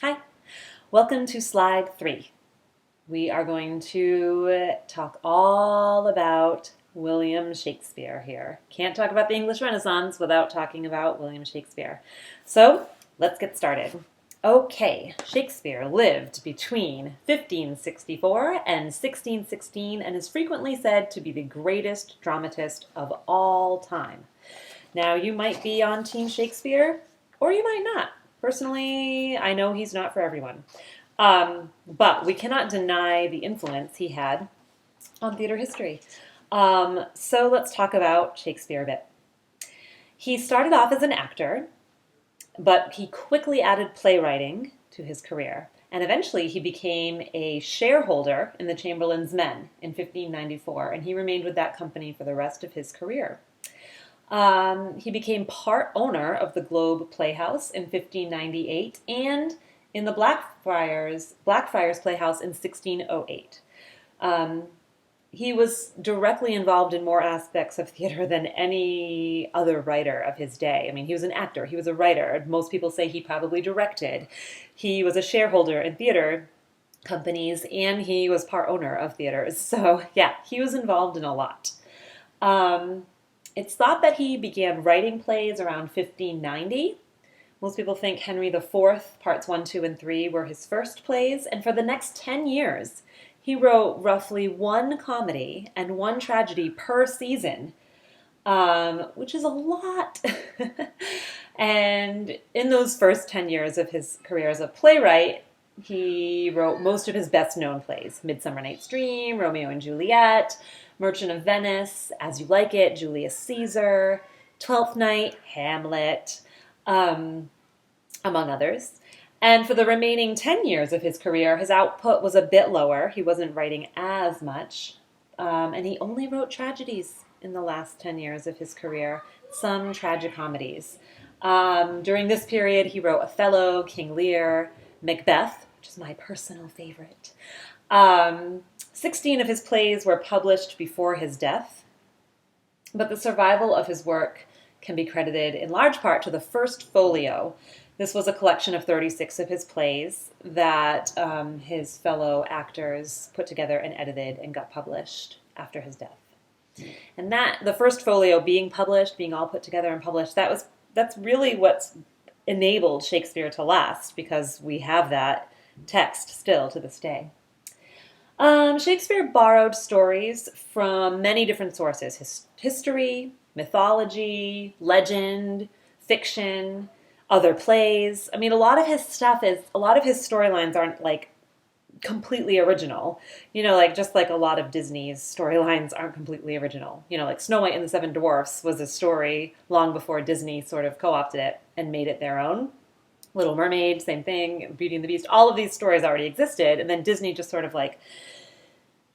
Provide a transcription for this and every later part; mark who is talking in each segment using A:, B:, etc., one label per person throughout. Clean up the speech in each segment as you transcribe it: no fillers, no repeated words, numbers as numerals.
A: Hi, welcome to slide 3. We are going to talk all about William Shakespeare here. Can't talk about the English Renaissance without talking about William Shakespeare. So let's get started. Okay, Shakespeare lived between 1564 and 1616 and is frequently said to be the greatest dramatist of all time. Now, you might be on Team Shakespeare, or you might not. Personally, I know he's not for everyone. But we cannot deny the influence he had on theater history. So let's talk about Shakespeare a bit. He started off as an actor, but he quickly added playwriting to his career. And eventually he became a shareholder in the Chamberlain's Men in 1594, and he remained with that company for the rest of his career. He became part owner of the Globe Playhouse in 1598 and in the Blackfriars Playhouse in 1608. He was directly involved in more aspects of theater than any other writer of his day. I mean, he was an actor, he was a writer. Most people say he probably directed. He was a shareholder in theater companies, and he was part owner of theaters. So, yeah, he was involved in a lot. It's thought that he began writing plays around 1590. Most people think Henry IV, parts 1, 2, and 3 were his first plays, and for the next 10 years, he wrote roughly one comedy and one tragedy per season, which is a lot. And in those first 10 years of his career as a playwright, he wrote most of his best-known plays: Midsummer Night's Dream, Romeo and Juliet, Merchant of Venice, As You Like It, Julius Caesar, Twelfth Night, Hamlet, among others. And for the remaining 10 years of his career, his output was a bit lower. He wasn't writing as much, and he only wrote tragedies in the last 10 years of his career, some tragicomedies. During this period, he wrote Othello, King Lear, Macbeth, which is my personal favorite. 16 of his plays were published before his death, but the survival of his work can be credited in large part to the First Folio. This was a collection of 36 of his plays that his fellow actors put together and edited and got published after his death. And that, the First Folio being published, being all put together and published, that's really what's enabled Shakespeare to last, because we have that text still to this day. Shakespeare borrowed stories from many different sources: history, mythology, legend, fiction, other plays. I mean, a lot of his storylines aren't like completely original. Just like a lot of Disney's storylines aren't completely original. Like Snow White and the Seven Dwarfs was a story long before Disney sort of co-opted it and made it their own. Little Mermaid, same thing. Beauty and the Beast, all of these stories already existed, and then Disney just sort of like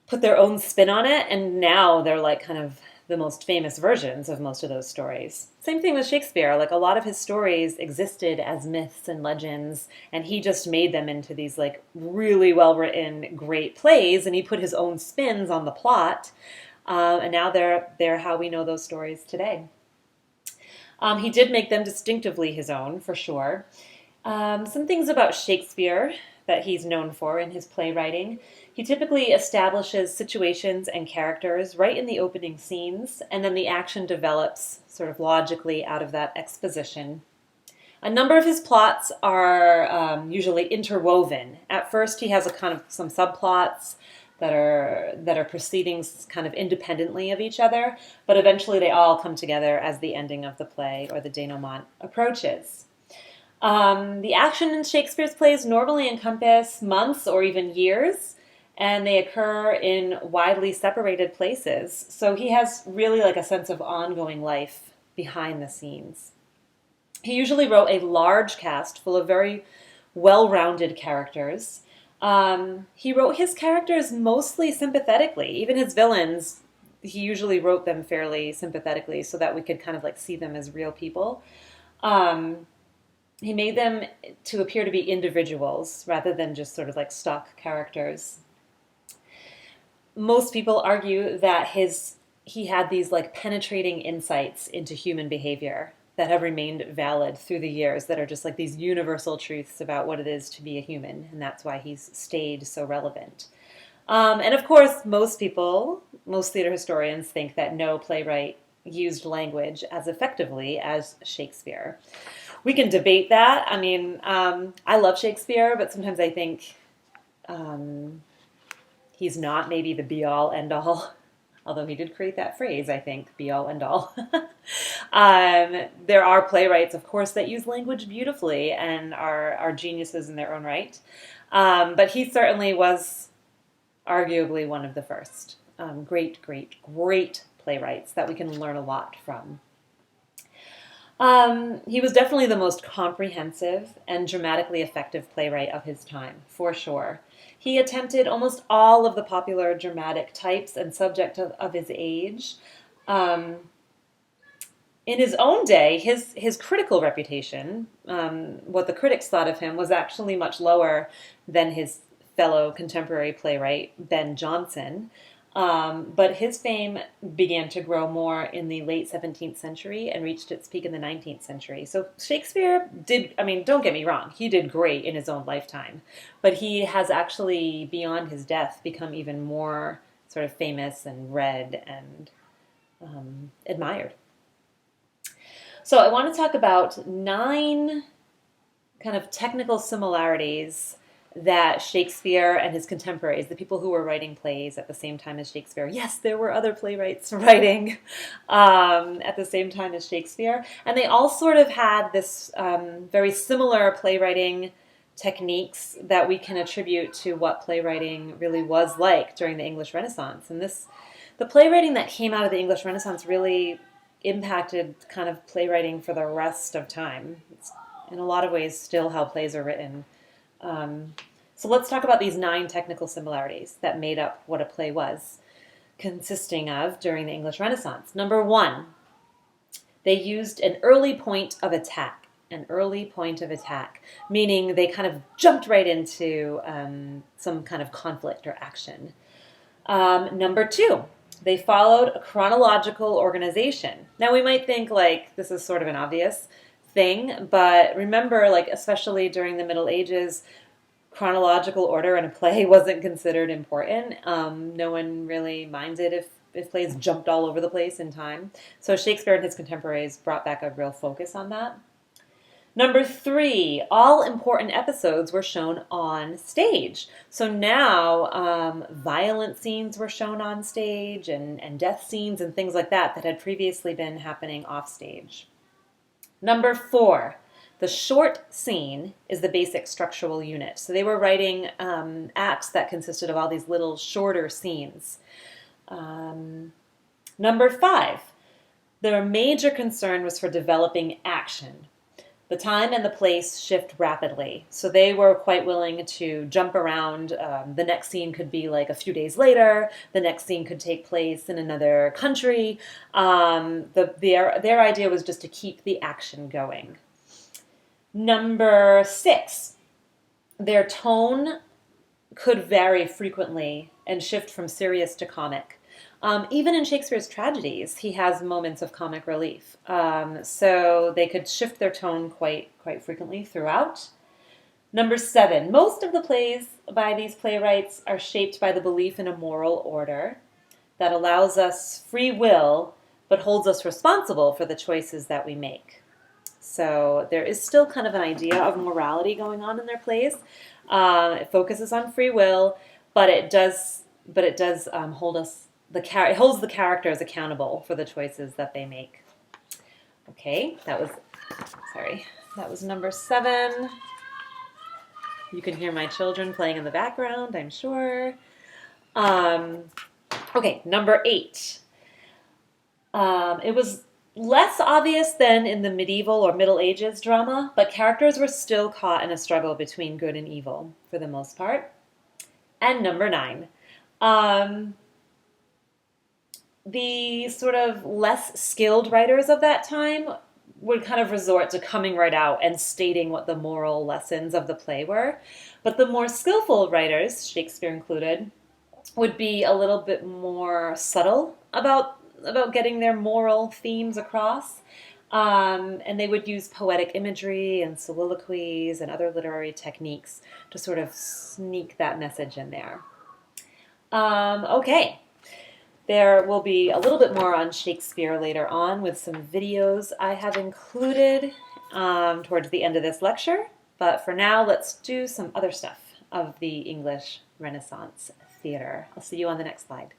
A: put their own spin on it, and now they're like kind of the most famous versions of most of those stories. Same thing with Shakespeare. Like, a lot of his stories existed as myths and legends, and he just made them into these like really well-written, great plays, and he put his own spins on the plot, and now they're how we know those stories today. He did make them distinctively his own, for sure. Some things about Shakespeare that he's known for in his playwriting: he typically establishes situations and characters right in the opening scenes, and then the action develops sort of logically out of that exposition. A number of his plots are usually interwoven. At first, he has a kind of some subplots that are proceeding kind of independently of each other, but eventually they all come together as the ending of the play or the denouement approaches. The action in Shakespeare's plays normally encompass months or even years, and they occur in widely separated places. So he has really like a sense of ongoing life behind the scenes. He usually wrote a large cast full of very well-rounded characters. He wrote his characters mostly sympathetically. Even his villains, he usually wrote them fairly sympathetically so that we could kind of like see them as real people. He made them to appear to be individuals rather than just sort of like stock characters. Most people argue that he had these like penetrating insights into human behavior. that have remained valid through the years, that are just like these universal truths about what it is to be a human, and that's why he's stayed so relevant. And of course, most people, most theater historians, think that no playwright used language as effectively as Shakespeare. We can debate that. I mean, I love Shakespeare, but sometimes I think he's not maybe the be-all, end-all, although he did create that phrase, I think, be-all, end-all. There are playwrights, of course, that use language beautifully and are geniuses in their own right. But he certainly was arguably one of the first great, great, great playwrights that we can learn a lot from. He was definitely the most comprehensive and dramatically effective playwright of his time, for sure. He attempted almost all of the popular dramatic types and subjects of his age. In his own day, his critical reputation, what the critics thought of him, was actually much lower than his fellow contemporary playwright, Ben Jonson. But his fame began to grow more in the late 17th century and reached its peak in the 19th century. So Shakespeare did, I mean, don't get me wrong, he did great in his own lifetime. But he has actually, beyond his death, become even more sort of famous and read and admired. So I want to talk about 9 kind of technical similarities that Shakespeare and his contemporaries, the people who were writing plays at the same time as Shakespeare. Yes, there were other playwrights writing at the same time as Shakespeare. And they all sort of had this very similar playwriting techniques that we can attribute to what playwriting really was like during the English Renaissance. And the playwriting that came out of the English Renaissance really impacted kind of playwriting for the rest of time. It's in a lot of ways still how plays are written. So let's talk about these 9 technical similarities that made up what a play was consisting of during the English Renaissance. Number 1, they used an early point of attack. An early point of attack, meaning they kind of jumped right into some kind of conflict or action. Number 2, they followed a chronological organization. Now we might think like this is sort of an obvious thing, but remember, like especially during the Middle Ages, chronological order in a play wasn't considered important. No one really minded if plays jumped all over the place in time. So Shakespeare and his contemporaries brought back a real focus on that. Number 3, all important episodes were shown on stage. So now violent scenes were shown on stage and death scenes and things like that had previously been happening off stage. Number 4, the short scene is the basic structural unit. So they were writing acts that consisted of all these little shorter scenes. Number 5, their major concern was for developing action. The time and the place shift rapidly. So they were quite willing to jump around. The next scene could be like a few days later. The next scene could take place in another country. Their idea was just to keep the action going. Number 6, their tone could vary frequently and shift from serious to comic. Even in Shakespeare's tragedies, he has moments of comic relief. So they could shift their tone quite frequently throughout. Number 7, most of the plays by these playwrights are shaped by the belief in a moral order that allows us free will, but holds us responsible for the choices that we make. So there is still kind of an idea of morality going on in their plays. It focuses on free will, but it does hold us. It holds the characters accountable for the choices that they make. Okay, that was number 7. You can hear my children playing in the background, I'm sure. Okay, number 8. It was less obvious than in the medieval or Middle Ages drama, but characters were still caught in a struggle between good and evil for the most part. And number 9. The sort of less skilled writers of that time would kind of resort to coming right out and stating what the moral lessons of the play were. But the more skillful writers, Shakespeare included, would be a little bit more subtle about getting their moral themes across. And they would use poetic imagery and soliloquies and other literary techniques to sort of sneak that message in there. Okay, there will be a little bit more on Shakespeare later on with some videos I have included towards the end of this lecture. But for now, let's do some other stuff of the English Renaissance theater. I'll see you on the next slide.